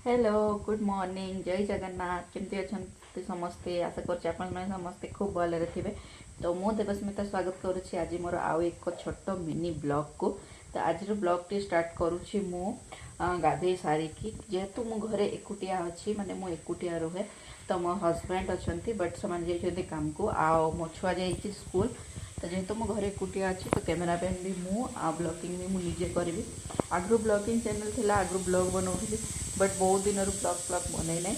Hello good morning जय जगन्नाथ केमती अच्छा समस्ते आशा कर समस्ते खूब भले थे। तो मु देवस्मिता स्वागत करुच्ची आज मोर आउ एक छोट मिनी ब्लॉग को। तो आज ब्लॉग टी स्टार्ट करुच्ची मु गाधे सारिकी जेहेतु मु घरे एकुटिया अच्छी माने मु एकुटिया रुहे। तो मो हजबैंड अच्छा बट से काम को आओ मो छुआ जाइए स्कूल। तो जेहेतु मो घरे एकुटिया अच्छी तो कैमेरा मैन भी मु ब्लॉगिंग भी मुझे करी। आगु ब्लॉगिंग चैनल थी आगु ब्लॉग बनाऊली बट बहुत दिन ब्लॉग बन ना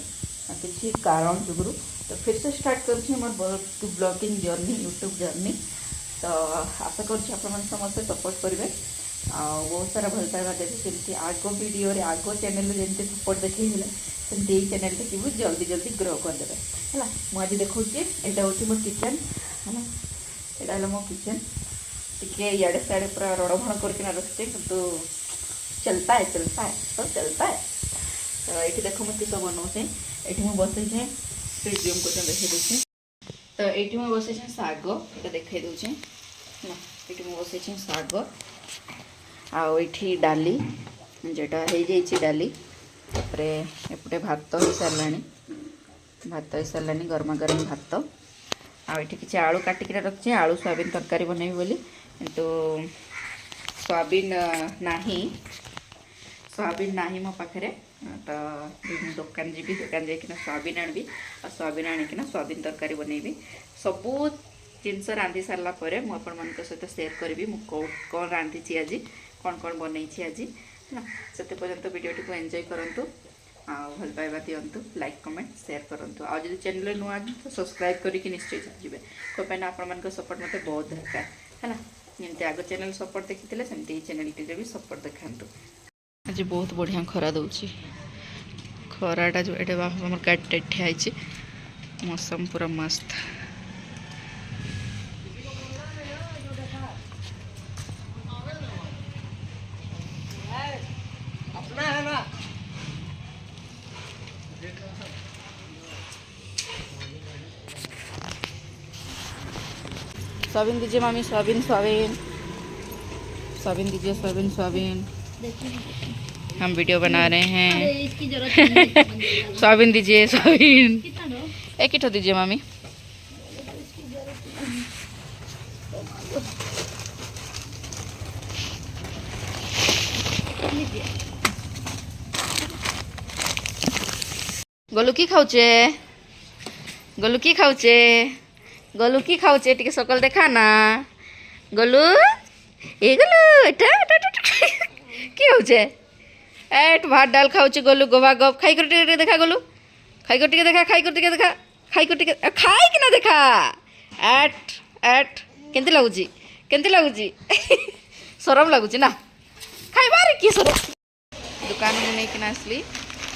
किसी कारण जुगु तो फिर से स्टार्ट कर ब्लॉगिंग जर्नी यूट्यूब जर्नी। तो आशा कर समस्त सपोर्ट करेंगे बहुत सारा भल पाइबा देवे जमी आग वीडियो आग चैनल जमी सपोर्ट देखी सेमती चैनल टी भी जल्दी जल्दी ग्रो करदे है। मुझे देखा यहाँ हूँ मो किचन है यहाँ मो किचन टे इे सियाड़े पूरा रड़भण करके रखते कितु चलता है सब चलता है। तो ये देखो मुझे किस बनाऊे ये मुझे बसई प्रिज्यूम को देखी दूसरी। तो ये मुझे बसई शाग ये देखा दूचे ये मुझे बसई शाग आई डाली जेटा हो जाइए डाली एपटे भात हो सारा गरमा गरम भात आठ कि आलू काटिक रखी आलू सोयाबीन तरकारी बनैबी बोली किंतु सोयाबीन ना मो पाखे। तो दुकान जी दुकान जाकना सोयाबीन आनबी और सोयाबीन आणिकिना सोयाबीन तरकारी बनैबी सबू जिनस रांधि सारापर मुझे सहित सेयार करी कौन रांधि आज कौन कौन बनई आज है से पर्यंत वीडियो को एंजॉय करूँ भल पाइबा दिंतु लाइक कमेंट शेयर करूँ आज चैनल नुआ तो सब्सक्राइब करके निश्चय जी कहीं आपण सपोर्ट मत बहुत दरकार है जमी आग चैनल सपोर्ट देखी सेमती चैनल टी भी सपोर्ट देखा। आज बहुत बढ़िया खरा दूची खराटा जो ये आम गाड़ी ठियाई मौसम पूरा मस्त। सोयाबीन दीजिए मामी सोयाबीन सोयाबीन सोयाबीन दीजिए सोयाबीन सोयाबीन हम वीडियो बना रहे हैं। सोयाबीन दीजिए सोयाबीन एक किलो दीजिए मामी। गोलू की खाऊचे गोलू की खाऊचे गोलू की खाऊचे टिके सकल देखा ना गोलू ए गोलू एटा की होचे एट भात डाल खाऊचे गोलू गोवा गप खाई कर टिके देखा गोलू खाई कर टिके देखा खाई कर टिके देखा खाई कर टिके खाई कि ना देखा एट एट केंती लगुची शरम लगुची ना खाइबा रे की शरम। दुकान में नहीं किना असली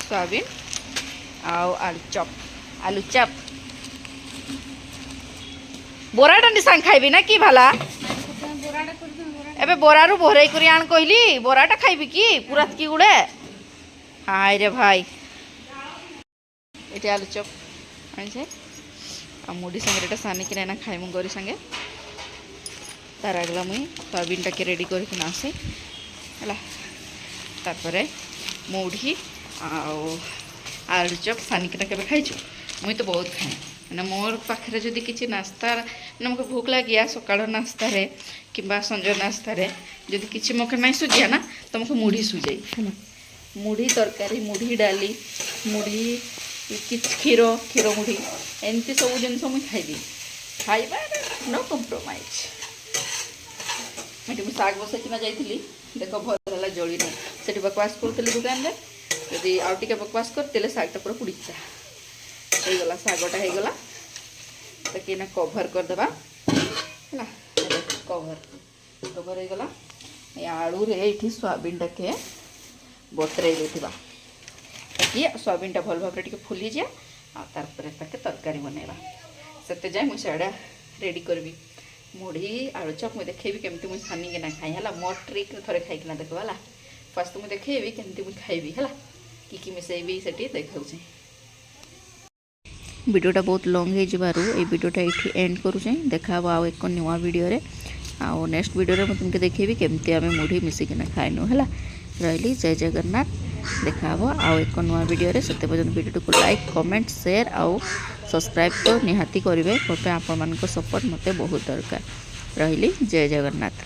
सोयाबीन आलू चप बोराटा निशान खाइबी ना कि भाला एबे बोरारू बोहरे करी आन कहली बोराटा खाइबी कि पूरा की गुड़े हाय रे भाई ये आलू चप आनी आ मुढ़ी संगे सानी कि ना खाइमु गरी संगे तार आगला मुई सोयाबीन टाके रेडी करके आसे है मुढ़ी आलू चप सानिकिना के खाई मुई तो बहुत खाए मैंने मोर पाखे जदि किसी नास्ता मैंने मुझे भूख लगे सकाल नास्तार कि संज नास्तार जदि किसी मुखे ना सुझिया ना तो मुझे मुढ़ी सुझाई है मुढ़ी तरकारी मुढ़ी डाली मुढ़ी क्षीर क्षीर मुढ़ी एमती सब जिन मुझे खाइबी खाइबा नो कम्प्रोमाइज। मुझे शाग बसैकिना जाइली देख भल है जली ना से बकवास करूँ दुकान में जदि आउ टे बकवास करते शागटा पूरा पुड़ीचा होगला शागटा होगला तो कि कभर करदे है कभर कभर होगला आलू रे ये सोयाबीन टाके बतरे देथिबा कि सोयाबीन टा भल भाव फुली जाए तार तरकारी बनैबा से जाए मुझे रेडी करबी मुढ़ी आलू चप मुझे देखेबी केमती मुझे सानी ना खाई है मोर ट्रिक थे खाईकिना देखो है फर्स्ट मुझे देखेबी केमती मुझे खाइबी है कि मिसेबी से देखा वीडियोटा बहुत लॉन्ग हो वीडियोटा ये एंड करुचे देखा आउ एक नुआ वीडियो आउ नेक्स्ट वीडियो में तुमके देखेबी केमती आम मुढ़ी मिसिकिना खाइनु है रही जय जगन्नाथ। देखा आउ एक नुआ वीडियो से पर्यटन वीडियो को लाइक कमेंट शेयर आउ सब्सक्राइब तो निहाती करेंगे। आपण मान सपोर्ट मत बहुत दरकार। रही जय जगन्नाथ।